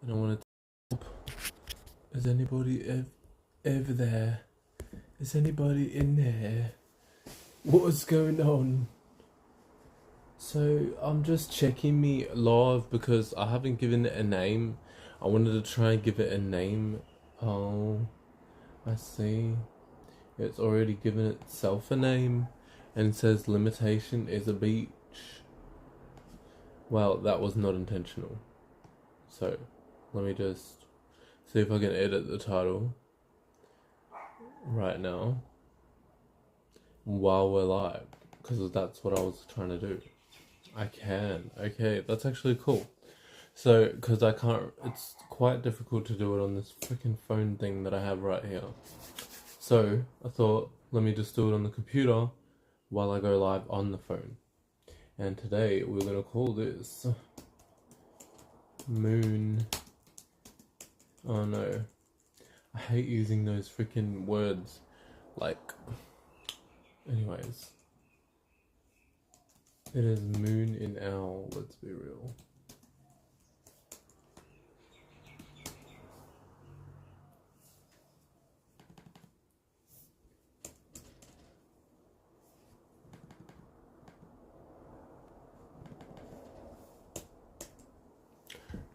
and I want to is anybody ever there? Is anybody in there? What's going on? So I'm just checking me live because I haven't given it a name. I wanted to try and give it a name. Oh, I see. It's already given itself a name and it says limitation is a beach. Well, that was not intentional. So let me just see if I can edit the title right now while we're live, because that's what I was trying to do. I can. Okay, that's actually cool. So, because I can't, it's quite difficult to do it on this freaking phone thing that I have right here. So, I thought, let me just do it on the computer while I go live on the phone. And today, we're going to call this Moon. Oh no. I hate using those freaking words. Like, anyways. It is Moon in Owl, let's be real.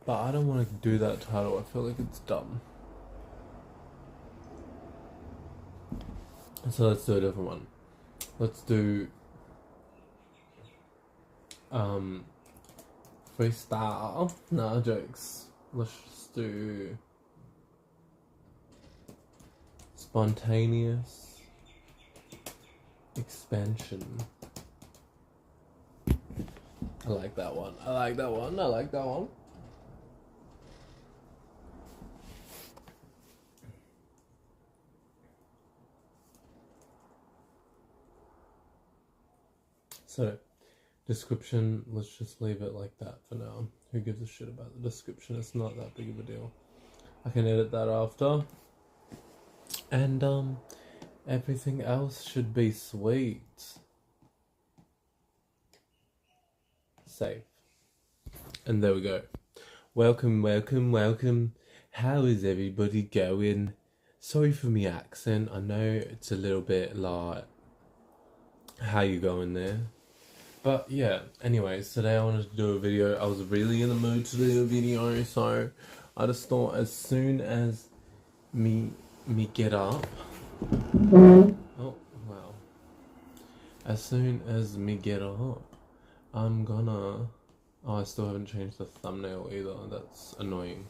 But I don't want to do that title, I feel like it's dumb. So let's do a different one. Let's do freestyle. Nah, jokes. Let's just do spontaneous expansion. I like that one. I like that one. I like that one. So, description, let's just leave it like that for now. Who gives a shit about the description? It's not that big of a deal. I can edit that after. And, everything else should be sweet. Safe. And there we go. Welcome, welcome, welcome. How is everybody going? Sorry for my accent. I know it's a little bit like, how you going there? But yeah, anyways, today I wanted to do a video. I was really in the mood to do a video, so I just thought as soon as me get up. Oh wow. As soon as me get up, I'm gonna. Oh, I still haven't changed the thumbnail either. That's annoying.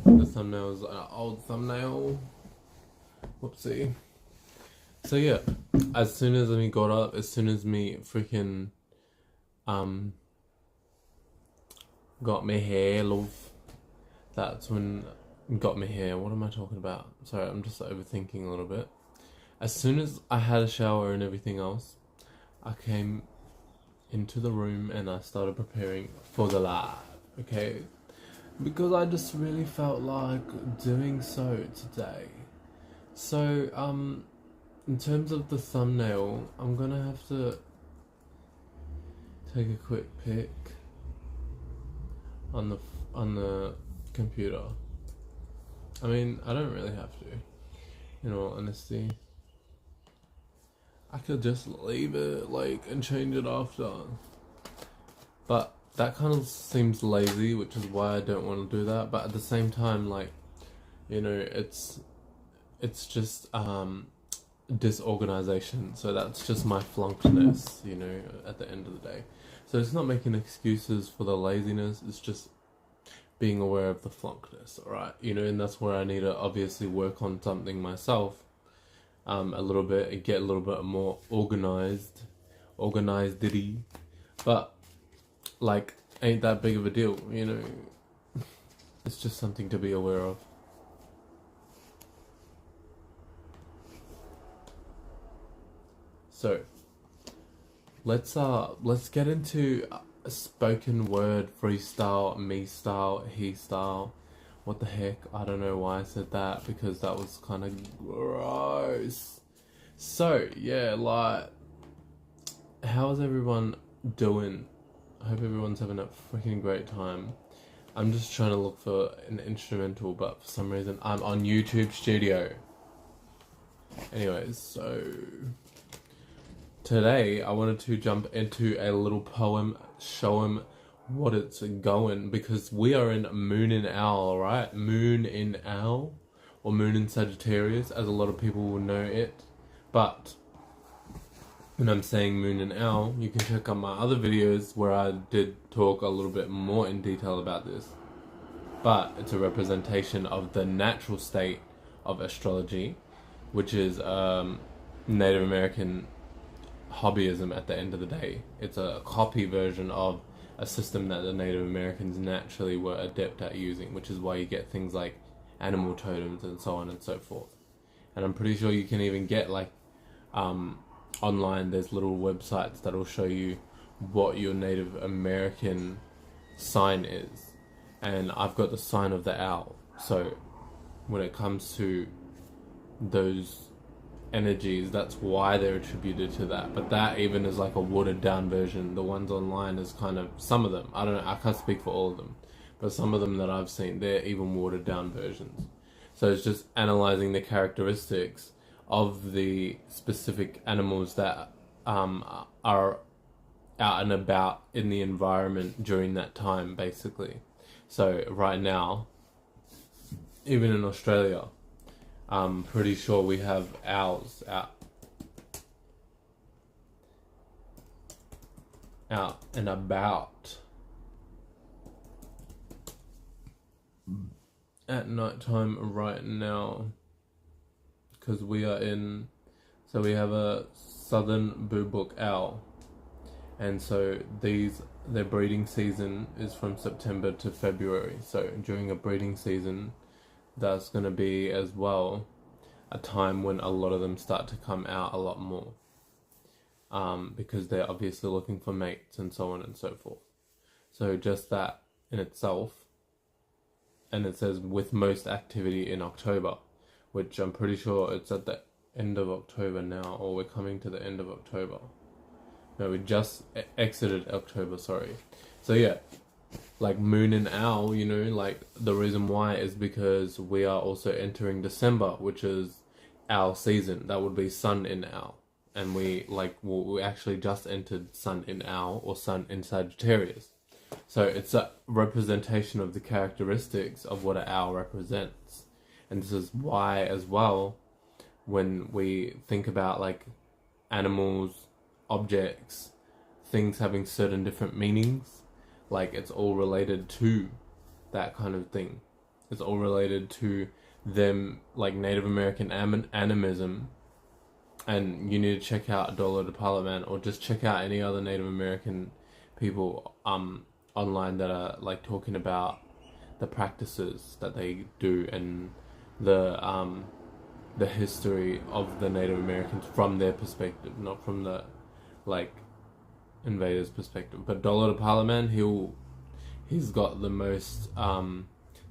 The thumbnail is an old thumbnail. Whoopsie. So yeah, as soon as me got up, as soon as me freaking got my hair, love, that's when got my hair. What am I talking about? Sorry, I'm just overthinking a little bit. As soon as I had a shower and everything else, I came into the room and I started preparing for the live, okay? Because I just really felt like doing so today. So, in terms of the thumbnail, I'm gonna have to take a quick pic on the computer. I mean, I don't really have to, in all honesty. I could just leave it, like, and change it after. But that kind of seems lazy, which is why I don't want to do that. But at the same time, like, you know, it's just, disorganization, so that's just my flunkedness, you know, at the end of the day. So it's not making excuses for the laziness, it's just being aware of the flunkedness, alright, you know, and that's where I need to obviously work on something myself, a little bit, and get a little bit more organized, but, like, ain't that big of a deal, you know, it's just something to be aware of. So, let's get into spoken word, freestyle, me style, he style. What the heck? I don't know why I said that, because that was kind of gross. So, yeah, like, how's everyone doing? I hope everyone's having a freaking great time. I'm just trying to look for an instrumental, but for some reason I'm on YouTube Studio. Anyways, so today I wanted to jump into a little poem, show him what it's going, because we are in Moon in Owl, right? Moon in Owl, or Moon in Sagittarius, as a lot of people will know it. But when I'm saying Moon in Owl, you can check out my other videos where I did talk a little bit more in detail about this. But it's a representation of the natural state of astrology, which is Native American hobbyism at the end of the day. It's a copy version of a system that the Native Americans naturally were adept at using, which is why you get things like animal totems and so on and so forth. And I'm pretty sure you can even get like online, there's little websites that'll show you what your Native American sign is. And I've got the sign of the owl. So when it comes to those energies, that's why they're attributed to that. But that even is like a watered down version. The ones online is kind of, some of them, I don't know, I can't speak for all of them, but some of them that I've seen, they're even watered down versions. So it's just analyzing the characteristics of the specific animals that are out and about in the environment during that time, basically. So right now, even in Australia, I'm pretty sure we have owls out and about at night time right now, because we are in, so we have a southern boobook owl, and so their breeding season is from September to February. So during a breeding season, that's going to be as well a time when a lot of them start to come out a lot more, because they're obviously looking for mates and so on and so forth. So just that in itself, and it says with most activity in October, which I'm pretty sure it's at the end of October now, or we're coming to the end of October. No, we just exited October, sorry. So yeah, like Moon and Owl, you know, like the reason why is because we are also entering December, which is Owl season. That would be Sun in Owl. And we actually just entered Sun in Owl, or Sun in Sagittarius. So it's a representation of the characteristics of what an owl represents. And this is why as well, when we think about like animals, objects, things having certain different meanings, like it's all related to that kind of thing. It's all related to them, like Native American animism. And you need to check out Dollar de Parliament, or just check out any other Native American people online that are like talking about the practices that they do and the history of the Native Americans from their perspective, not from the like invaders' perspective. But Dollar de Parliament, he's got the most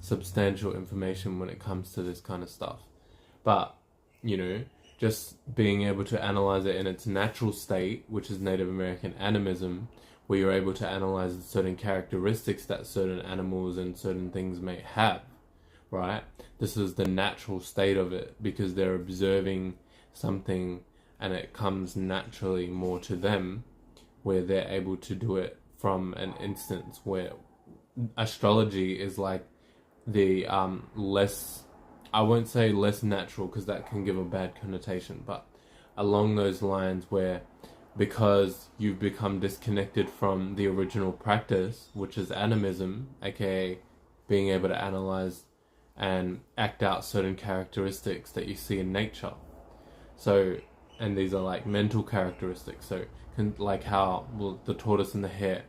substantial information when it comes to this kind of stuff. But you know, just being able to analyze it in its natural state, which is Native American animism, where you're able to analyze the certain characteristics that certain animals and certain things may have, right? This is the natural state of it, because they're observing something and it comes naturally more to them, where they're able to do it from an instance where astrology is like the less, I won't say less natural because that can give a bad connotation, but along those lines, where because you've become disconnected from the original practice, which is animism, aka being able to analyze and act out certain characteristics that you see in nature. So, and these are like mental characteristics. So, like how, well, the tortoise and the hare,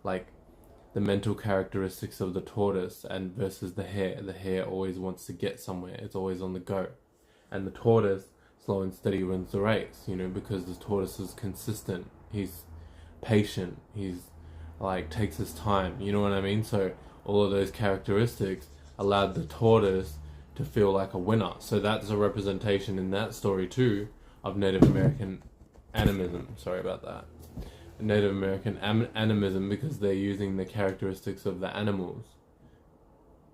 like the mental characteristics of the tortoise and versus the hare. The hare always wants to get somewhere. It's always on the go. And the tortoise, slow and steady, wins the race, you know, because the tortoise is consistent. He's patient. He's like takes his time. You know what I mean? So all of those characteristics allowed the tortoise to feel like a winner. So that's a representation in that story too of Native American animism. Sorry about that. Native American animism, because they're using the characteristics of the animals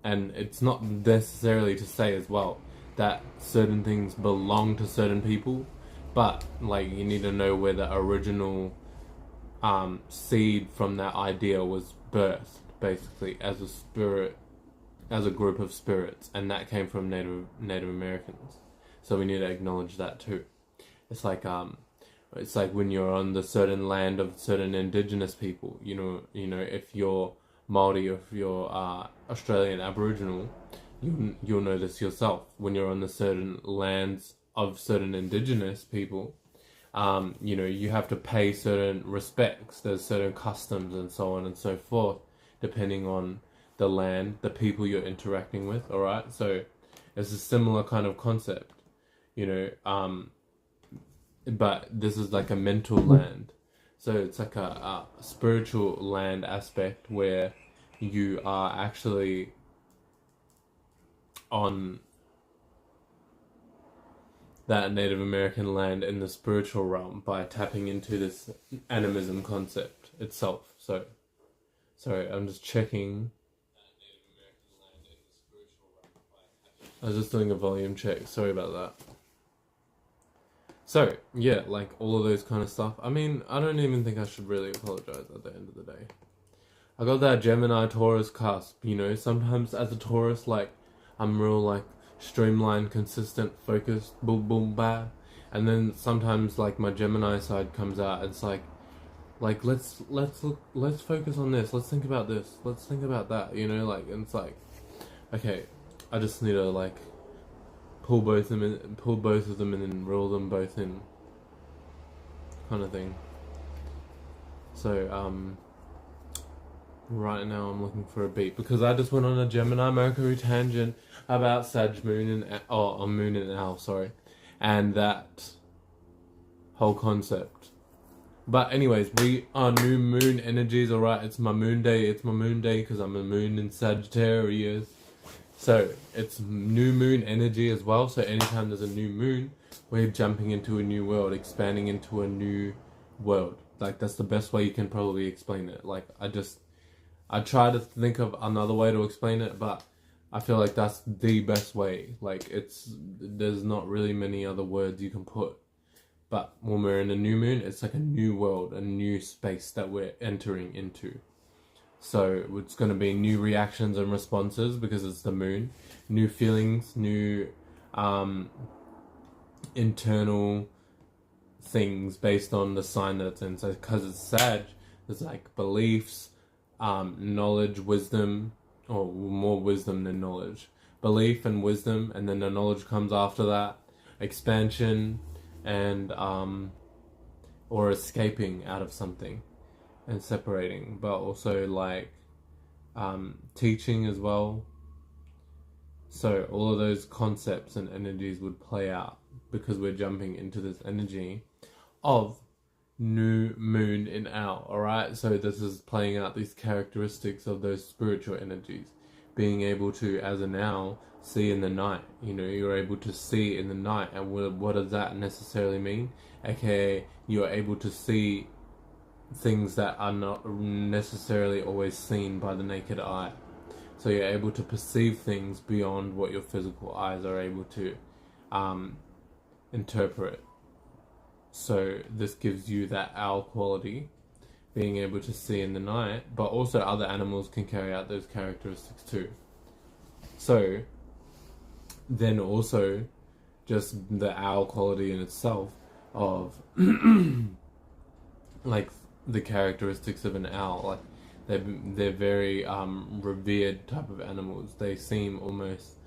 and it's not necessarily to say as well that certain things belong to certain people, but like you need to know where the original seed from that idea was birthed, basically, as a spirit, as a group of spirits, and that came from Native Americans. So we need to acknowledge that too. It's like when you're on the certain land of certain indigenous people. You know, if you're Maori or if you're Australian Aboriginal, you'll know this yourself. When you're on the certain lands of certain indigenous people, you know, you have to pay certain respects. There's certain customs and so on and so forth, depending on the land, the people you're interacting with. All right, so it's a similar kind of concept, you know. But this is like a mental land, so it's like a spiritual land aspect where you are actually on that Native American land in the spiritual realm by tapping into this animism concept itself. So, sorry, I'm just checking. I was just doing a volume check. Sorry about that. So, yeah, like all of those kind of stuff. I mean, I don't even think I should really apologize at the end of the day. I got that Gemini Taurus cusp, you know. Sometimes as a Taurus, like, I'm real, like, streamlined, consistent, focused, boom, boom, bah. And then sometimes, like, my Gemini side comes out. It's like let's focus on this. Let's think about this. Let's think about that. You know, like, and it's like, okay, I just need to like pull both of them in and reel them both in, kind of thing. So right now I'm looking for a beat because I just went on a Gemini Mercury tangent about Sag Moon and Moon and Owl, sorry, and that whole concept. But anyways, we are new moon energies, alright? It's my moon day because I'm a moon in Sagittarius. So it's new moon energy as well. So anytime there's a new moon, we're jumping into a new world, expanding into a new world. Like, that's the best way you can probably explain it. Like, I try to think of another way to explain it, but I feel like that's the best way. Like, there's not really many other words you can put. But when we're in a new moon, it's like a new world, a new space that we're entering into. So it's going to be new reactions and responses because it's the moon, new feelings, new internal things based on the sign that it's in. So because it's Sag, there's like beliefs, knowledge, wisdom, or more wisdom than knowledge. Belief and wisdom, and then the knowledge comes after that. Expansion and or escaping out of something and separating, but also like teaching as well. So all of those concepts and energies would play out because we're jumping into this energy of new moon in Owl, alright? So this is playing out these characteristics of those spiritual energies. Being able to, as an owl, see in the night. You know, you're able to see in the night. And what does that necessarily mean? AKA, you're able to see things that are not necessarily always seen by the naked eye. So you're able to perceive things beyond what your physical eyes are able to interpret. So this gives you that owl quality, being able to see in the night, but also other animals can carry out those characteristics too. So then also just the owl quality in itself of like the characteristics of an owl, like they're very revered type of animals. They seem almost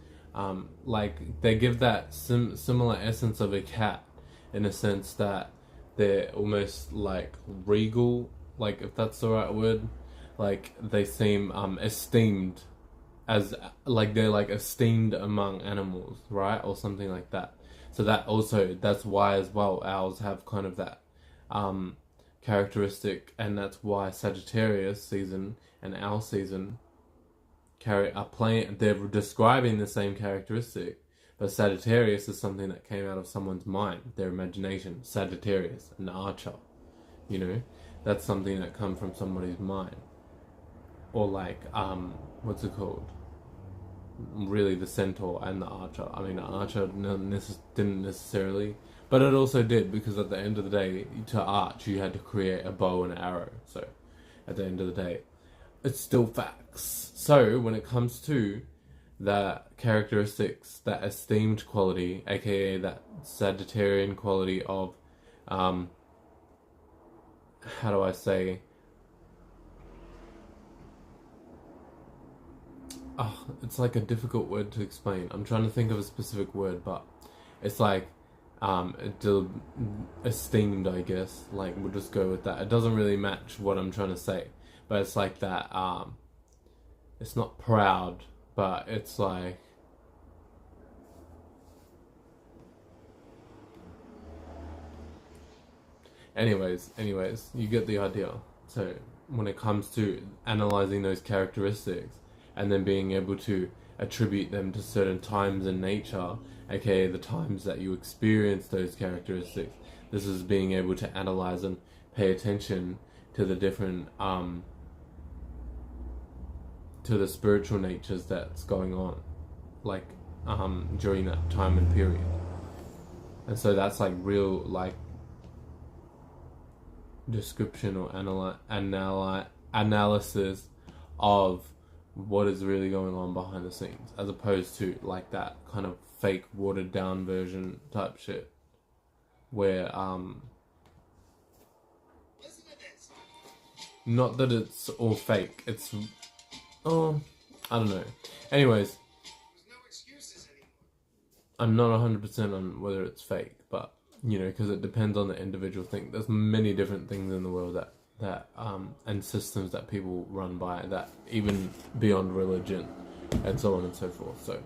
like they give that similar essence of a cat, in a sense that they're almost like regal, like if that's the right word. Like they seem esteemed, as like they're like esteemed among animals, right? Or something like that. So that's why as well owls have kind of that characteristic, and that's why Sagittarius season and owl season they're describing the same characteristic, but Sagittarius is something that came out of someone's mind, their imagination. Sagittarius, an archer, you know, that's something that comes from somebody's mind. Or like what's it called? really the centaur and the archer. I mean, the archer didn't necessarily, but it also did, because at the end of the day, to arch, you had to create a bow and an arrow. So, at the end of the day, it's still facts. So, when it comes to that characteristics, that esteemed quality, aka that Sagittarian quality of, how do I say, it's like a difficult word to explain. I'm trying to think of a specific word, but it's like, esteemed, I guess. Like, we'll just go with that. It doesn't really match what I'm trying to say, but it's like that, it's not proud, but it's like, anyways, you get the idea. So when it comes to analyzing those characteristics and then being able to attribute them to certain times in nature, aka the times that you experience those characteristics, this is being able to analyze and pay attention to the different to the spiritual natures that's going on, like during that time and period. And so that's like real, like, description or analysis of what is really going on behind the scenes, as opposed to like that kind of fake watered down version type shit where not that it's all fake, it's I don't know. Anyways, I'm not 100% on whether it's fake, but because it depends on the individual thing. There's many different things in the world that and systems that people run by, that even beyond religion and so on and so forth. So,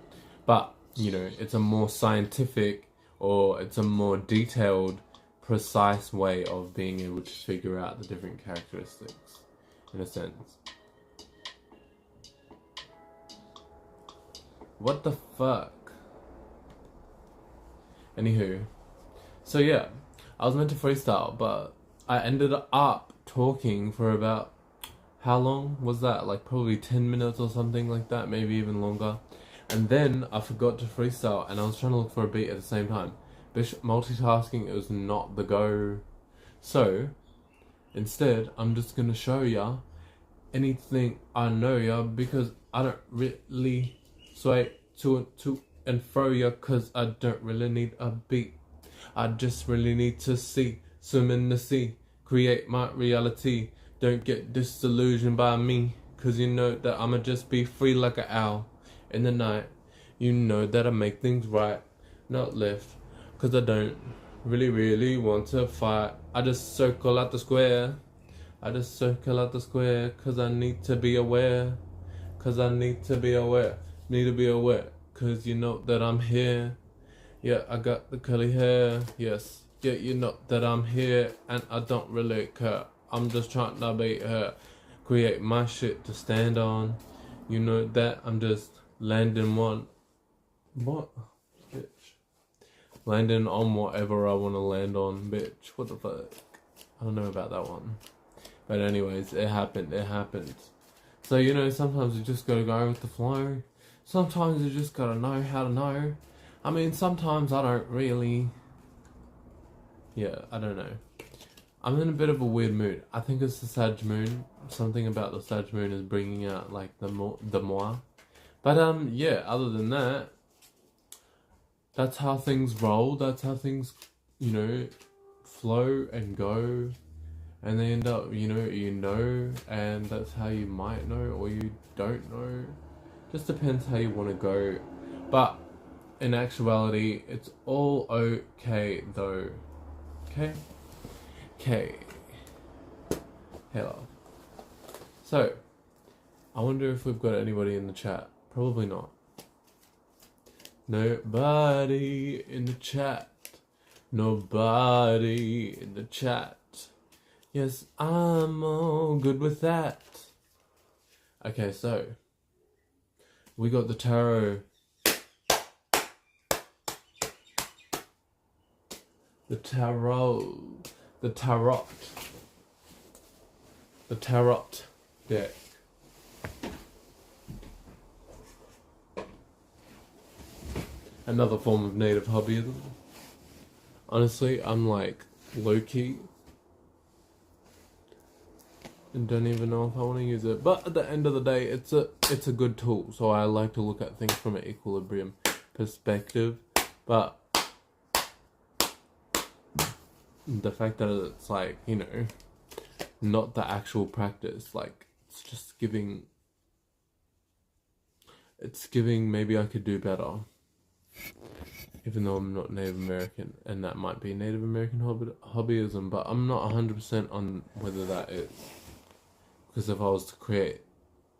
but it's a more scientific, or it's a more detailed, precise way of being able to figure out the different characteristics, in a sense. What the fuck? Anywho, so yeah, I was meant to freestyle, but I ended up talking for about, how long was that? Like probably 10 minutes or something like that, maybe even longer. And then I forgot to freestyle, and I was trying to look for a beat at the same time. Multitasking, it was not the go. So, instead, I'm just gonna show ya anything I know ya, because I don't really sway to and fro ya, cause I don't really need a beat. I just really need to swim in the sea, create my reality. Don't get disillusioned by me, cause you know that I'ma just be free like an owl in the night. You know that I make things right, not left, cause I don't really want to fight. I just circle out the square. I just circle out the square, cause I need to be aware. Cause I need to be aware. Need to be aware, cause you know that I'm here. Yeah, I got the curly hair, yes. Yeah, you know that I'm here, and I don't really care. I'm just trying to be her. Create my shit to stand on. You know that I'm just landing on, bitch. Landing on whatever I want to land on, bitch. What the fuck? I don't know about that one. But anyways, it happened. So, sometimes you just gotta go with the flow. Sometimes you just gotta know how to know. I mean, sometimes I don't really... Yeah, I don't know. I'm in a bit of a weird mood. I think it's the Sag moon. Something about the Sag moon is bringing out, like, the moi. But, yeah, other than that, that's how things roll. That's how things, flow and go. And they end up, and that's how you might know, or you don't know. Just depends how you want to go. But in actuality, it's all okay though. Okay? Okay. Hello. So, I wonder if we've got anybody in the chat. Probably not. Nobody in the chat. Nobody in the chat. Yes, I'm all good with that. Okay, so we got the tarot. The tarot. The tarot. The tarot deck. Another form of native hobbyism. Honestly, I'm like low-key and don't even know if I want to use it. But at the end of the day, it's a good tool. So I like to look at things from an equilibrium perspective. But the fact that it's like, you know, not the actual practice, like it's just giving. It's giving maybe I could do better. Even though I'm not Native American, and that might be Native American hobbyism, but I'm not 100% on whether that is. Because if I was to create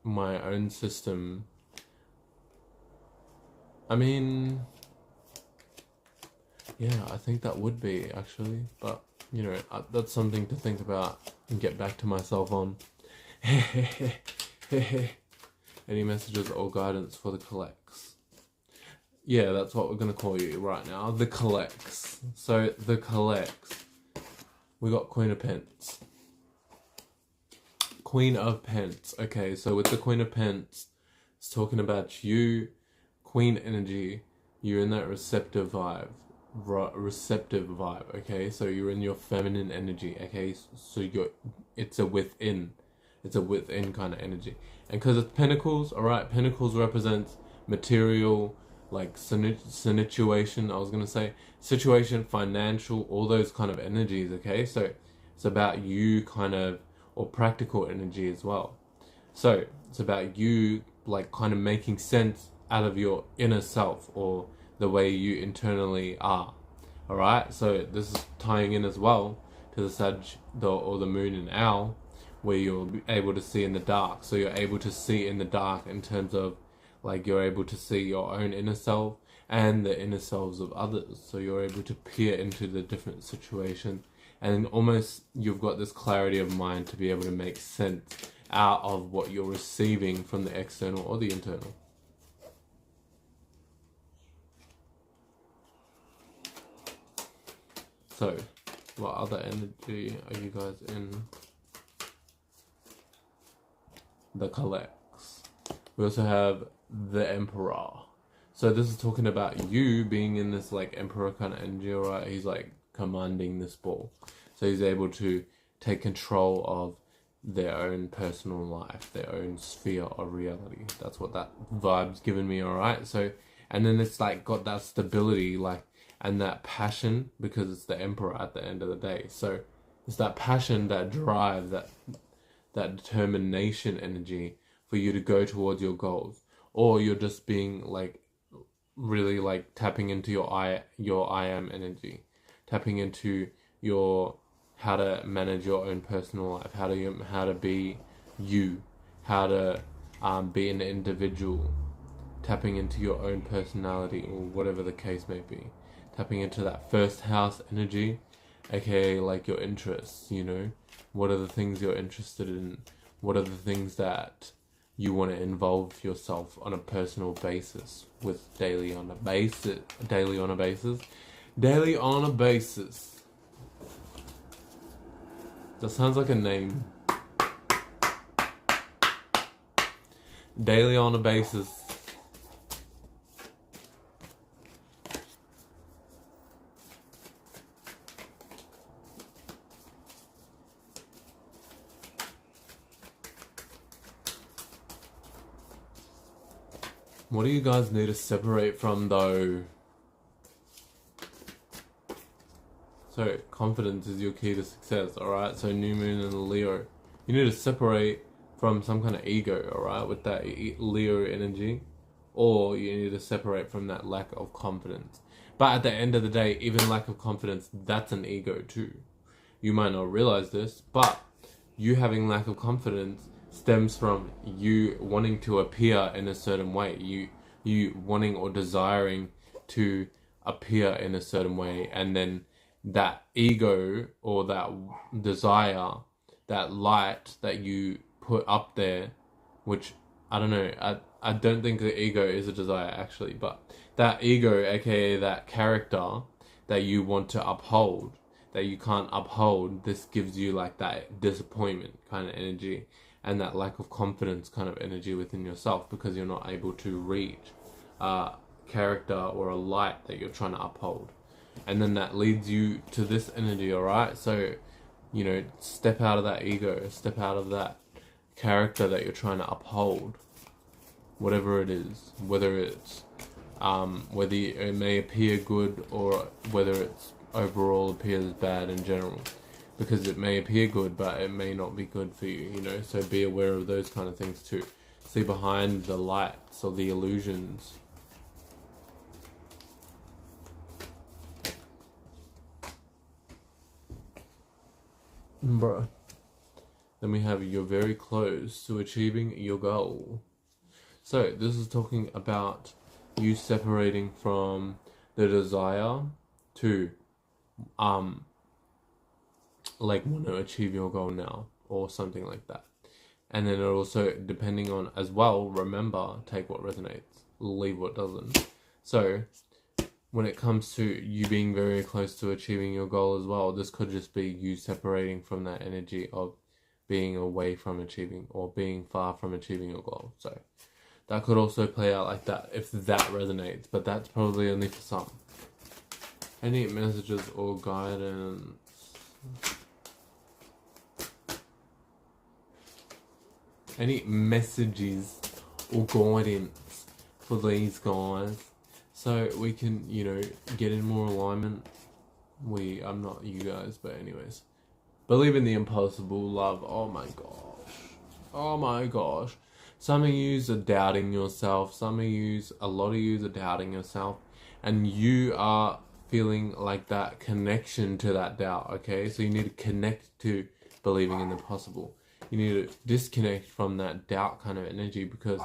my own system, I mean, yeah, I think that would be actually, but you know, that's something to think about and get back to myself on. Any messages or guidance for the collects? Yeah, that's what we're going to call you right now. The collects. So, the collects. We got Queen of Pence. Queen of Pence. Okay, so with the Queen of Pence, it's talking about you, Queen energy. You're in that receptive vibe. Okay? So, you're in your feminine energy, okay? So, it's a within kind of energy. And because it's Pentacles, alright? Pentacles represents material, like situation, situation, financial, all those kind of energies, okay? So it's about you kind of, or practical energy as well. So it's about you like kind of making sense out of your inner self or the way you internally are. Alright, so this is tying in as well to the Sag or the Moon and Owl, where you'll be able to see in the dark. So you're able to see in the dark in terms of like you're able to see your own inner self and the inner selves of others. So you're able to peer into the different situation, and almost you've got this clarity of mind to be able to make sense out of what you're receiving from the external or the internal. So, what other energy are you guys in? The collects. We also have the Emperor. So this is talking about you being in this like Emperor kind of energy, right? He's like commanding this ball. So he's able to take control of their own personal life, their own sphere of reality. That's what that vibe's given me, alright? So, and then it's like got that stability, like, and that passion, because it's the Emperor at the end of the day. So it's that passion, that drive, that determination energy for you to go towards your goals. Or you're just being like really like tapping into your I am energy, tapping into your how to manage your own personal life, how to be you, how to be an individual, tapping into your own personality or whatever the case may be, tapping into that first house energy, aka like your interests. You know, what are the things you're interested in? What are the things that you want to involve yourself on a personal basis with daily on a basis. That sounds like a name. Daily on a basis. What do you guys need to separate from though? So confidence is your key to success, alright? So new moon and Leo. You need to separate from some kind of ego, alright? With that Leo energy. Or you need to separate from that lack of confidence. But at the end of the day, even lack of confidence, that's an ego too. You might not realize this, but you having lack of confidence stems from you wanting to appear in a certain way. You wanting or desiring to appear in a certain way, and then that ego or that desire, that light that you put up there, which I don't know, I don't think the ego is a desire actually, but that ego, aka that character that you want to uphold, that you can't uphold, this gives you like that disappointment kind of energy and that lack of confidence kind of energy within yourself, because you're not able to reach character or a light that you're trying to uphold. And then that leads you to this energy, alright? So, you know, step out of that ego, step out of that character that you're trying to uphold. Whatever it is, whether it's whether it may appear good or whether it's overall appears bad in general, because it may appear good but it may not be good for you, you know. So be aware of those kind of things too. See behind the lights or the illusions. Bruh. Then we have you're very close to achieving your goal. So this is talking about you separating from the desire to like want to achieve your goal now or something like that. And then it also, depending on as well, remember, take what resonates, leave what doesn't. So when it comes to you being very close to achieving your goal as well, this could just be you separating from that energy of being away from achieving or being far from achieving your goal. So that could also play out like that if that resonates, but that's probably only for some. Any messages or guidance? Any messages or guidance for these guys so we can, you know, get in more alignment? I'm not you guys, but anyways. Believe in the impossible, love. Oh my gosh. Oh my gosh. Some of yous are doubting yourself. Some of yous, a lot of yous are doubting yourself. And you are feeling like that connection to that doubt, okay? So you need to connect to believing in the possible. You need to disconnect from that doubt kind of energy, because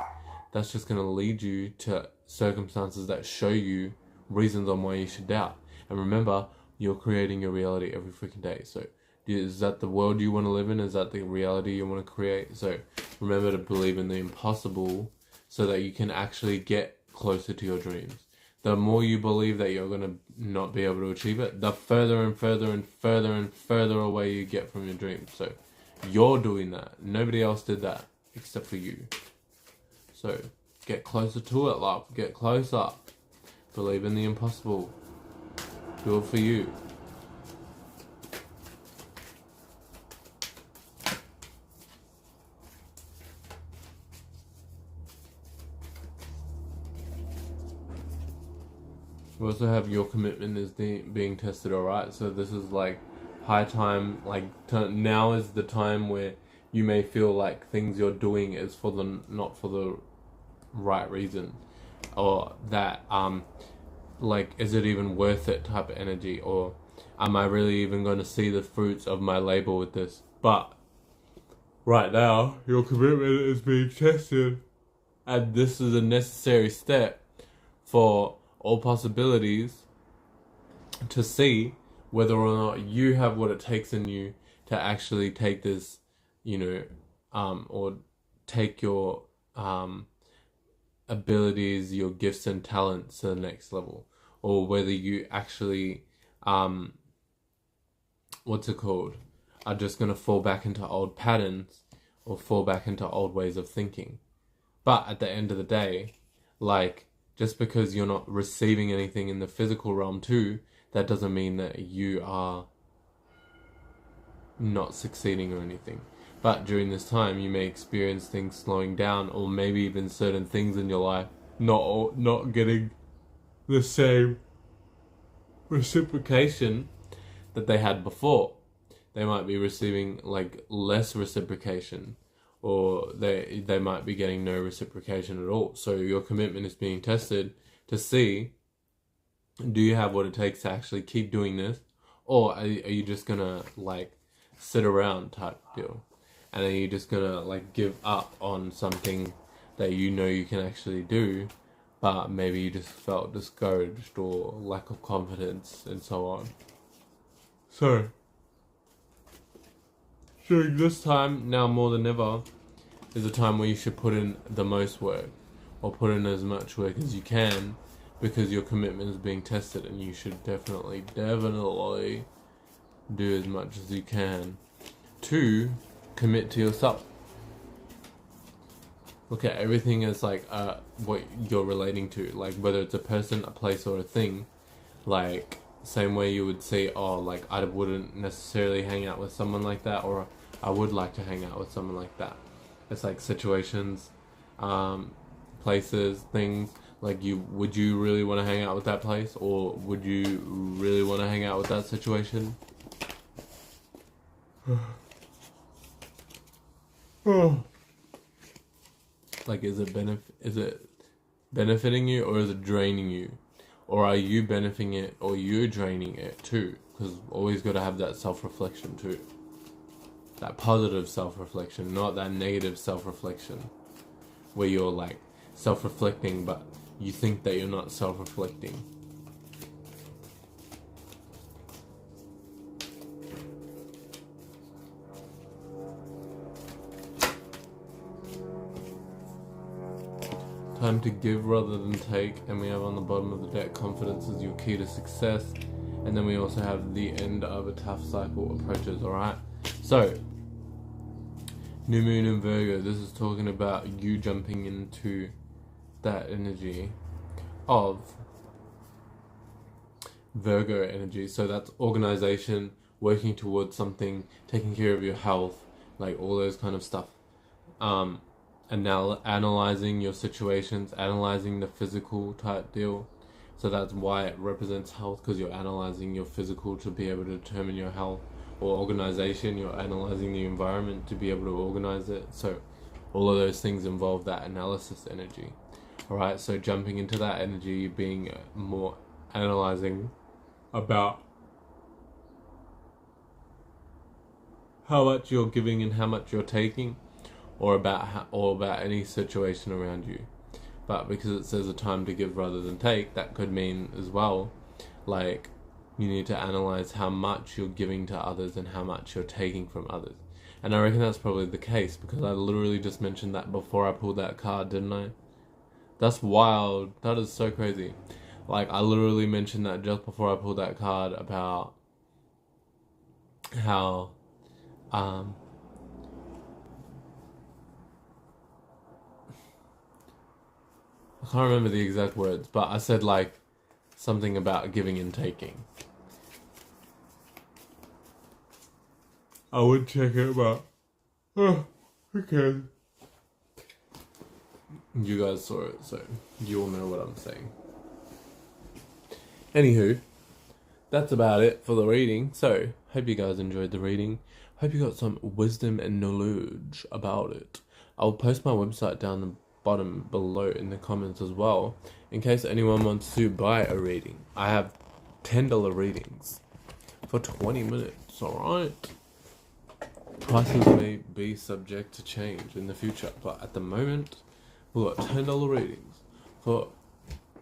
that's just going to lead you to circumstances that show you reasons on why you should doubt. And remember, you're creating your reality every freaking day. So is that the world you want to live in? Is that the reality you want to create? So remember to believe in the impossible so that you can actually get closer to your dreams. The more you believe that you're going to not be able to achieve it, the further and further and further and further away you get from your dreams. So you're doing that. Nobody else did that except for you. So get closer to it, love. Get closer. Believe in the impossible. Do it for you. We also have your commitment is being tested, alright? So this is like high time, like now is the time where you may feel like things you're doing is for the not for the right reason, or that like, is it even worth it type of energy, or am I really even going to see the fruits of my labor with this? But right now your commitment is being tested, and this is a necessary step for all possibilities to see whether or not you have what it takes in you to actually take this, you know, or take your abilities, your gifts and talents to the next level, or whether you actually are just going to fall back into old patterns or fall back into old ways of thinking. But at the end of the day, like, just because you're not receiving anything in the physical realm too, that doesn't mean that you are not succeeding or anything. But during this time, you may experience things slowing down, or maybe even certain things in your life not getting the same reciprocation that they had before. They might be receiving like less reciprocation, or they might be getting no reciprocation at all. So your commitment is being tested to see, do you have what it takes to actually keep doing this, or are you just gonna like sit around type deal, and are you just gonna like give up on something that you know you can actually do, but maybe you just felt discouraged or lack of confidence and so on. So during this time, now more than ever, is a time where you should put in the most work, or put in as much work as you can, because your commitment is being tested, and you should definitely do as much as you can to commit to yourself. look at everything as like what you're relating to, like whether it's a person, a place, or a thing. Like same way you would say, oh, like I wouldn't necessarily hang out with someone like that, or I would like to hang out with someone like that. It's like situations, places, things. Like would you really want to hang out with that place, or would you really want to hang out with that situation? Like, is it benefiting you, or is it draining you, or are you benefiting it, or you're draining it too? Because always got to have that self-reflection too. That positive self-reflection, not that negative self-reflection, where you're like self-reflecting, but you think that you're not self-reflecting. Time to give rather than take, and we have on the bottom of the deck, confidence is your key to success, and then we also have the end of a tough cycle approaches. Alright, so new moon in Virgo, this is talking about you jumping into that energy of Virgo energy. So that's organization, working towards something, taking care of your health, like all those kind of stuff. And now analyzing your situations, analyzing the physical type deal. So that's why it represents health, because you're analyzing your physical to be able to determine your health. Or organization, you're analyzing the environment to be able to organize it. So all of those things involve that analysis energy. Alright, so jumping into that energy, being more analyzing about how much you're giving and how much you're taking, or about any situation around you. But because it says a time to give rather than take, that could mean as well, like, you need to analyze how much you're giving to others and how much you're taking from others. And I reckon that's probably the case, because I literally just mentioned that before I pulled that card, didn't I? That's wild. That is so crazy. Like, I literally mentioned that just before I pulled that card about how I can't remember the exact words, but I said like something about giving and taking. I would check it, but okay. You guys saw it, so you all know what I'm saying. Anywho, that's about it for the reading. So, hope you guys enjoyed the reading. Hope you got some wisdom and knowledge about it. I'll post my website down the bottom below in the comments as well, in case anyone wants to buy a reading. I have $10 readings for 20 minutes, alright? Prices may be subject to change in the future, but at the moment, we've got $10 readings for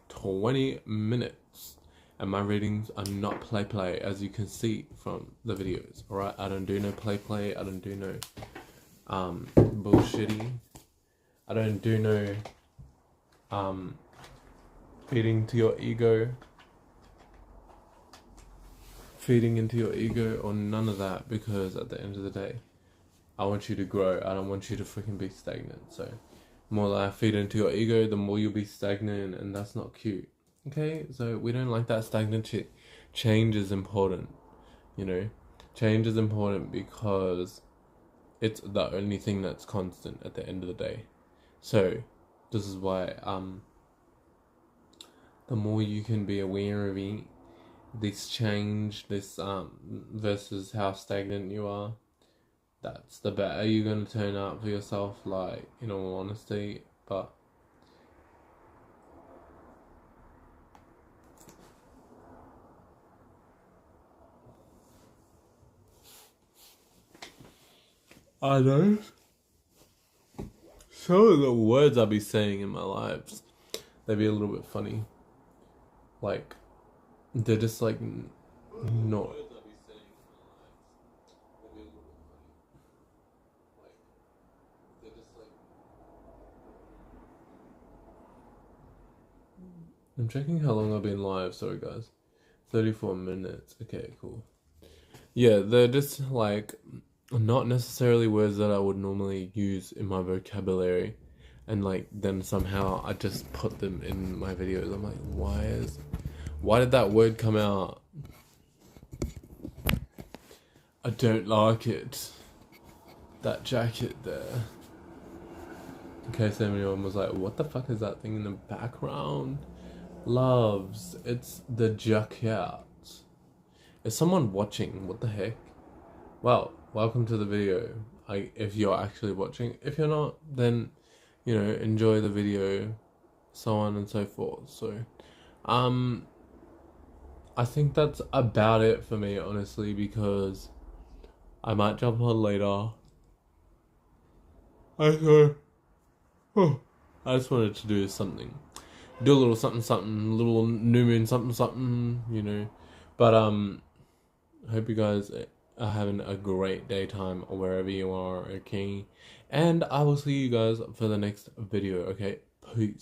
20 minutes. And my readings are not play, as you can see from the videos, alright? I don't do no play, I don't do no bullshitty. I don't do no feeding into your ego, or none of that, because at the end of the day, I want you to grow. I don't want you to freaking be stagnant. So, the more that I feed into your ego, the more you'll be stagnant, and that's not cute. Okay, so we don't like that stagnant shit. Change is important, you know. Change is important because it's the only thing that's constant at the end of the day. So, this is why the more you can be aware of this change, this versus how stagnant you are, that's the better you're gonna turn out for yourself. Like, in all honesty, but. I know some of the words I'll be saying in my lives, they'd be a little bit funny. Like, they're just like not. I'm checking how long I've been live. Sorry, guys. 34 minutes. Okay, cool. Yeah, they're just like not necessarily words that I would normally use in my vocabulary. and like then somehow I just put them in my videos. I'm like, why did that word come out? I don't like it. That jacket there. In case anyone was like, what the fuck is that thing in the background? Loves, it's the jacket. Is someone watching? What the heck? Well, welcome to the video. If you're actually watching. If you're not, then, you know, enjoy the video, so on and so forth. So, I think that's about it for me, honestly, because I might jump on later. I just wanted to do something. Do a little something, little new moon something, you know. But, I hope you guys are having a great daytime wherever you are, okay? And I will see you guys for the next video, okay? Peace.